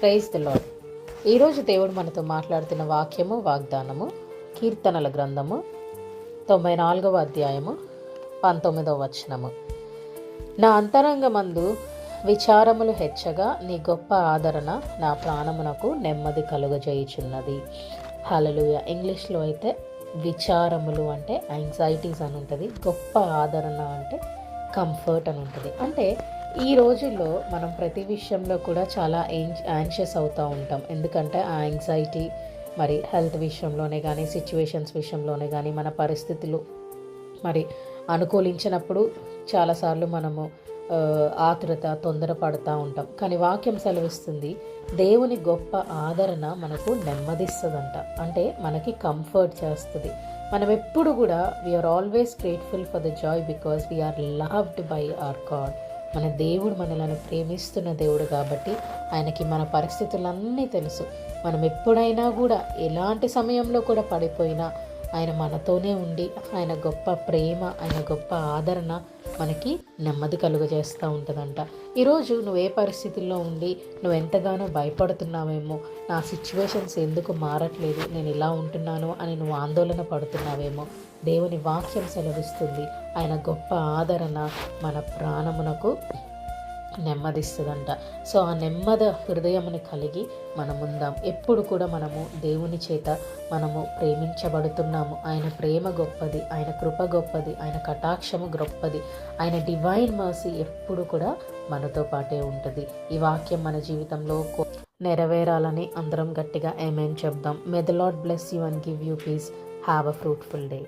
Praise the lord. ఈరోజు దేవుడు మనతో మాట్లాడుతున్న వాక్యము వాగ్దానము కీర్తనల గ్రంథము 94వ అధ్యాయము 19వ వచనము. నా అంతరంగమందు విచారములు హెచ్చగా నీ గొప్ప ఆదరణ నా ప్రాణమునకు నెమ్మది కలుగజేయుచున్నది. హల్లెలూయా. ఇంగ్లీష్లో అయితే విచారములు అంటే యాంగ్జైటీస్ అని ఉంటుంది, గొప్ప ఆదరణ అంటే కంఫర్ట్ అని ఉంటుంది. అంటే ఈ రోజుల్లో మనం ప్రతి విషయంలో కూడా చాలా యాంగ్షియస్ అవుతూ ఉంటాం. ఎందుకంటే ఆ యాంగ్జైటీ మరి హెల్త్ విషయంలోనే కానీ, సిచ్యువేషన్స్ విషయంలోనే కానీ, మన పరిస్థితులు మరి అనుకూలించినప్పుడు చాలాసార్లు మనము ఆతురత తొందరపడుతూ ఉంటాం. కానీ వాక్యం సెలవిస్తుంది, దేవుని గొప్ప ఆదరణ మనకు నెమ్మదిస్తుందంట. అంటే మనకి కంఫర్ట్ చేస్తుంది. మనం ఎప్పుడు కూడా we are always grateful for the joy because we are loved by our God. మన దేవుడు మనలను ప్రేమిస్తున్న దేవుడు కాబట్టి ఆయనకి మన పరిస్థితులన్నీ తెలుసు. మనం ఎప్పుడైనా కూడా ఎలాంటి సమయంలో కూడా పడిపోయినా ఆయన మనతోనే ఉండి ఆయన గొప్ప ప్రేమ, ఆయన గొప్ప ఆదరణ మనకి నెమ్మది కలుగజేస్తూ ఉంటుందంట. ఈరోజు నువ్వు ఏ పరిస్థితుల్లో ఉండి నువ్వు ఎంతగానో భయపడుతున్నావేమో, నా సిచ్యువేషన్స్ ఎందుకు మారట్లేదు, నేను ఇలా ఉంటున్నాను అని నువ్వు ఆందోళన పడుతున్నావేమో, దేవుని వాక్యం సెలవిస్తుంది ఆయన గొప్ప ఆదరణ మన ప్రాణమునకు నెమ్మదిస్తుందంట. సో ఆ నెమ్మది హృదయముని కలిగి మనం ఉందాం. ఎప్పుడు కూడా మనము దేవుని చేత మనము ప్రేమించబడుతున్నాము. ఆయన ప్రేమ గొప్పది, ఆయన కృప గొప్పది, ఆయన కటాక్షము గొప్పది, ఆయన డివైన్ మర్సీ ఎప్పుడు కూడా మనతో పాటే ఉంటుంది. ఈ వాక్యం మన జీవితంలో నెరవేరాలని అందరం గట్టిగా ఆమేన్ చెప్దాం. May the lord bless you and give you peace. Have a fruitful day.